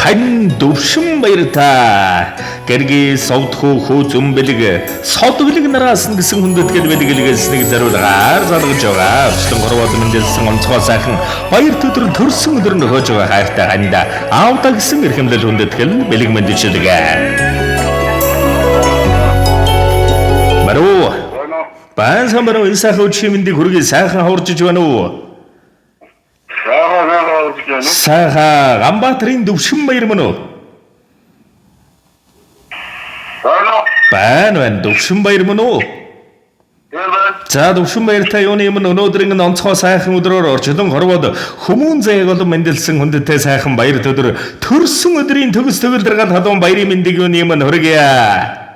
хань дөвшин баяртай. Гэрги совдхуу хүү зөмбөлөг содбөлөг нараас нь гисэн хүндэтгэл бэлгэлгээс нэг зариулгаар залгаж байгаа. Өчтөн горвоод мэндэлсэн онцгой сайхан баяр төдөр төрсөн өдөр нөхөж байгаа хайртай ханда аавда гисэн эрхэмлэл хүндэтгэл бэлэг мэндэлчилгээ. Маруу баан самбараа энэ сайхан үчиг мэндийг хүргэе сайхан хуурж байна уу? Сайхан Амбатрын дөвшин баяр мөн үү? Байна дөвшин баяр мөн үү? За дөвшин баяртай юуны юм өнөөдрийн онцгой сайхан өдрөөр орчлон хорвоод хүмүүн зээг олон мэндэлсэн хүндтэй сайхан баяр төдөр төрсөн өдрийн төгс төгөлдргал халуун баярын мэндийг юуны юм хүргэе.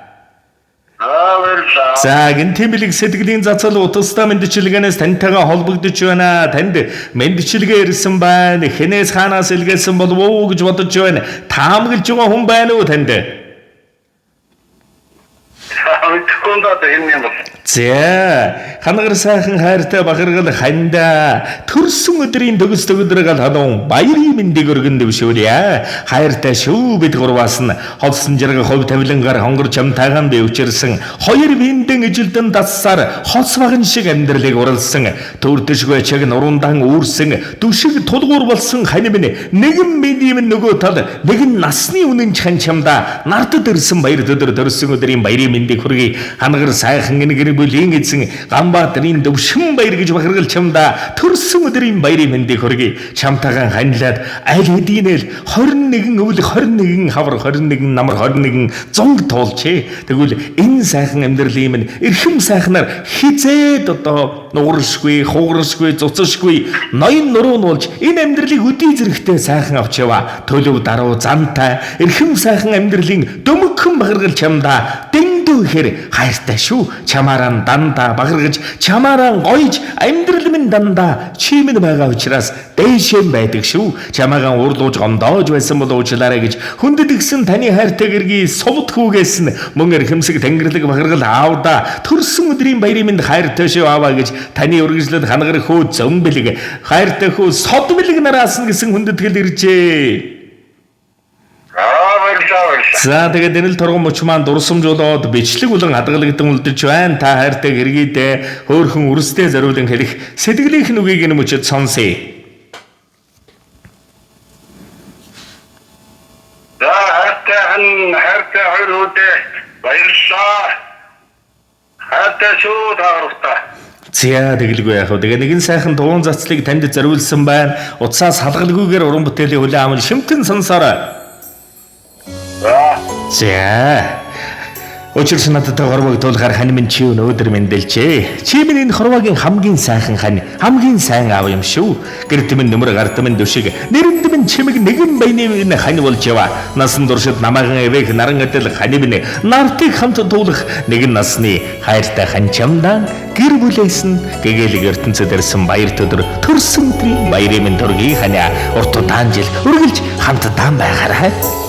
За гинтэмлэг сэтгэлийн зацал утастай мэндчилгээнээс таньтайгаа холбогдож байна. Танд мэндчилгээ ирсэн байна. Хэнээс хаанаас илгээсэн болов уу гэж бодож байна. Таамаглаж байгаа хүн байна уу танд? За ханагар сайхан хайртай бахаргал ханда төрсөн өдрийн төгс төгөлдргал халуун баярын мэндийг өргөн дэвшүүлье. Хайртай шүү бид гурваас нь холсон жарга хов тавилангаар хонгор чамтайгаан бивчэрсэн хоёр биендэн ижилдэн тассаар хос багын шиг амьдралыг уралсан төрдөшгүй чаг нурундан үүрсэн дүшиг тулгуур болсон хань минь нэгэн мэдийм нөгөө тал нэгэн насны үнэн чхан чамда нартад ирсэн баяр төдөр төрсөн өдрийн баярын мэндийг хүргэе. Ханагар сайхан гэр бүлийн эзэн Амбатрын дөвшин баяр гэж бахаргал чамда төрсөн өдрийн баярын мэндийг хүргэе. Чамтайгаан ханилаад аль хэдийнэл 21 өвөл 21 хавар 21 намар 21 зунг туулчээ. Тэгвэл энэ сайхан амьдралын минь эрхэм сайхнаар хизээд одоо нууршгүй, хугаршгүй, цуцшгүй ноён нуруу нуулж энэ амьдралыг өдий зэрэгтэй сайхан авч яваа. Төлөв даруу зантай эрхэм сайхан амьдралын дөмөгхөн бахаргал чамда ихээр хайртай шүү. Чамаараа дандаа бахаргаж, чамаараа гоёж амьдрал минь дандаа чимэн байгаа учраас дээшэн байдаг шүү. Чамаагаа урлууж гомдоож байсан бол уучлаарай гэж хүндэт гисэн таны хайртай гэргий совдхүүгээс нь мөн эрхэмсэг тэнгэрлэг бахаргал аавда төрсөн өдрийн баярын мэнд хайртай шүү ааваа гэж таны үргэлжлэл ханагар хөө зөмбөлөг хайртай хөө содбөлөг нараас нь гисэн хүндэтгэл иржээ. За тэгээд энэ л торгон мөч маань дурсамжуулаад бичлэг болон хадгалагдсан үлдэж байна. Та хайртай гэргийдээ хөөхөн үрстэй зориулан хэлэх сэтгэлийнх нь үгийг нь мөчөд сонсъё. За хайртай хоёруудаа баярлалаа. Хайртай шүү таартай. За тэгэлгүй яах вэ? Тэгээ нэгэн сайхан дуун зацлыг танд зориулсан байна. Утсаас халгалгүйгээр уран бүтээлийн хүлээн аван шимтэн сонсоорой. За Өчигдөр надад хорвоогдуулахаар хань минь чи өнөөдөр мэндэлжээ. Чи минь энэ хорвоогийн хамгийн сайхан хань, хамгийн сайн аав юм шүү. Гэрд минь нөмөр гард минь дөшиг, нэрэнд минь чимэг нэгэн баяны хань болж яваа. Насан туршид намаахан эвэх наран адил хань минь нартыг хамт дуулах нэгэн насны хайртай хань чамдаа гэр бүлээс нь гэгээлэг ертөнцөд ирсэн баяр төдөр төрсөн өдрийн баярын минь төргийн ханиа урт удаан жил үргэлж хамтдаа байгаарай.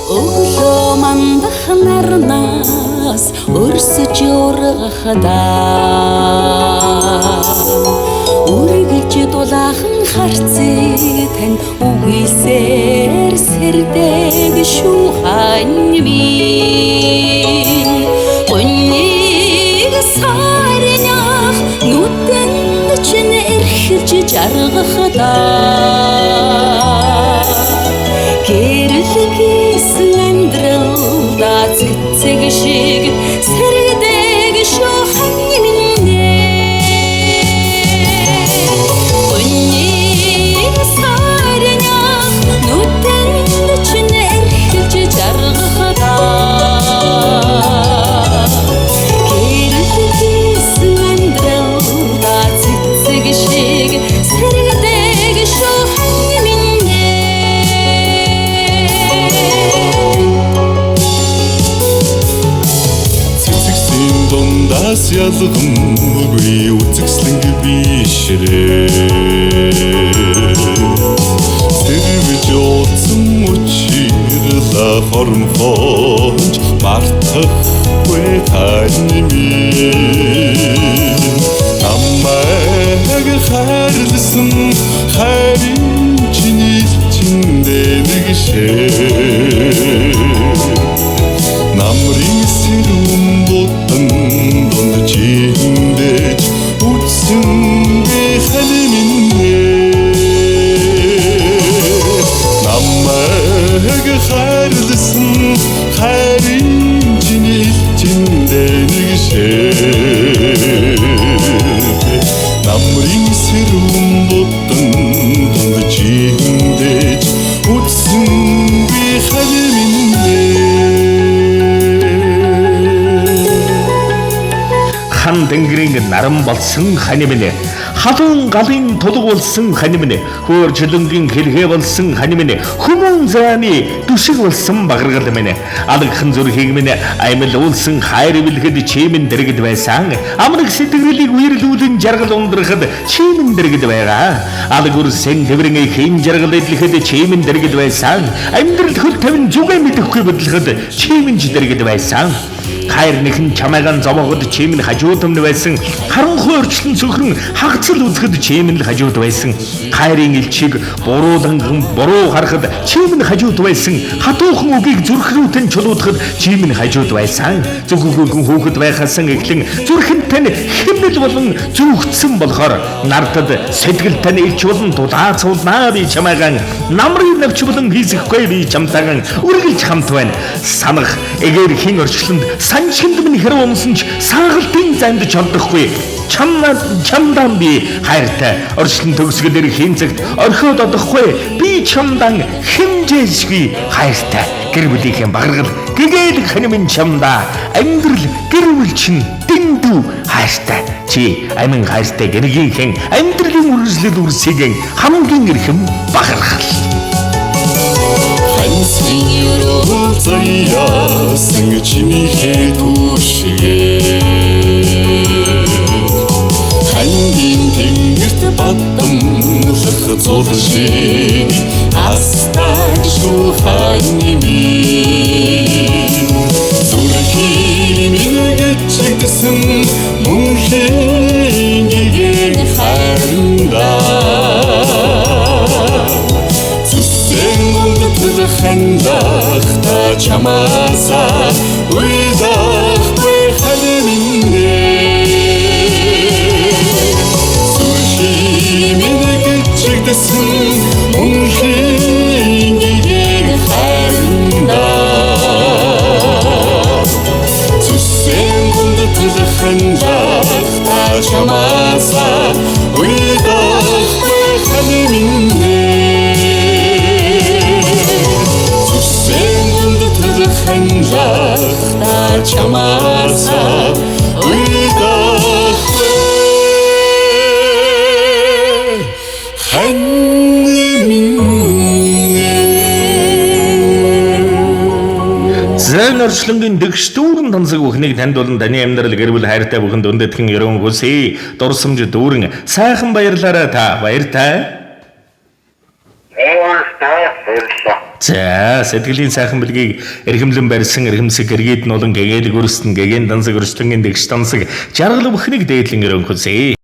Өглөө мандах нарнаас өрсөж ургахадаа үргэлж дулаахан харцээ тань үгүйсээр сэрдэг шүү хань минь гониг сарнах нүдэнд чинь эрхэж жаргахадаа цэцэг шиг сэрдэг шүү хань минь гониг сарнах нүдэнд чинь эрхэж жаргахадаа гэрэлсэн амьдралда цэцэг шиг сэрдэг шүү хань минь дундаас ялгамгүй үзэсгэлэнг бишрээ сэрвэж утсан учирла хормхож мартахгүй тань минь намайг хайрлсан хайрын чиний чиндээ нэг нэгшээ намрын сэрүүн бутан донд жиндэж үтсэн би халиминэ намайг хайрласан хайрын чиний чиндээ нэгшээ намрын сэрүүн бутан донд жиндэж үтсэн би халиминэ хан тэнгэрийн наран болсон хани минь халуун галын тулг болсон хани минь хөөр чөлөнгийн хэлхээ болсон хани минь хүмүүн зайны дүшиг болсон багаргал минь алгхан зүрхийг минь аймлуулсан хайр бэлгэд чимэн дэргэд байсан амраг сэтгэлийг үерлүүлэн жаргал ундрахад чимэн дэргэд байгаа алг үрсэн тэврэн хийн жаргал эдлэхэд чимэн дэргэд байсан амьдрал хөл тавин зүгэ мэдэхгүй бодлоход чимэнж дэргэд байсан хайр нэхэн чамайгаан зовоогод чимэн хажуудамн байсан харанхуй өрчлөн цөхрөн хагцал үзэхэд чимэн л хажууд байсан хайрын элчиг буруу харахад чимэн хажууд байсан хатуухан үгийг зүрх рүүтэн чулуудахад чимэн хажууд байсан зөвхөн хөөхд байхасан эхлэн зүрхэнд тань хэмнэл болон зүгтсэн болохоор нартад сэтгэл тань илч болон дулаацуулнаа би чамайгаан намрын навч болон хийсэхгүй би чамтайгаан үргэлж хамт байна санах эгээр хин орчлонд санчинд минь хэрэг өмсөн ч саагалтын занд чолдохгүй чамдан би хайртай орчлон төгсгөлөр хийн цагт орхиод одохгүй би чамдан хэмжээшгүй хайртай гэр бүлийнхэн багаргал гэгээл хань минь чамда амьдрал гэр бүл чинь дэндүү хайртай чи амин хайртай гэргийнхэн амьдралын үргэлжлэл үрсгэн хамгийн эрхэм багаргал Хансрын өрөө заяасан чимийнхээ түшгээ хангийн тэнгэрт бадамлах зул шиг астаж шуханы минь зүрхийн минэгчигсэн мөнхийн гэгэн харандаа хандах та чамааса уйдах би халиминэ сүрхи минэгчигсэн мөнхийн гэгэн харандаа зүсэн гундах хандах та чамааса уйдах би халиминэ ханжахта чамааса уйдах зэн орчлонгийн дэгш дүүрэн тансаг бүхнийг танд болон таны амьдрал гэр бүл хайртай бүхэнд өндөдгөн ерөн хүсье дурсамж дүүрэн сайхан баярлаарай та баяртай за сэтгэлийн сайхан бэлгийг эрхэмлэн барьсан эрхэмсэг гэргээд нолон гэгээд гөрөстн гэгээн дансаг өрчлөнгийн дэгш тансаг жаргал бүхнийг дээдлэн ерөн хүсье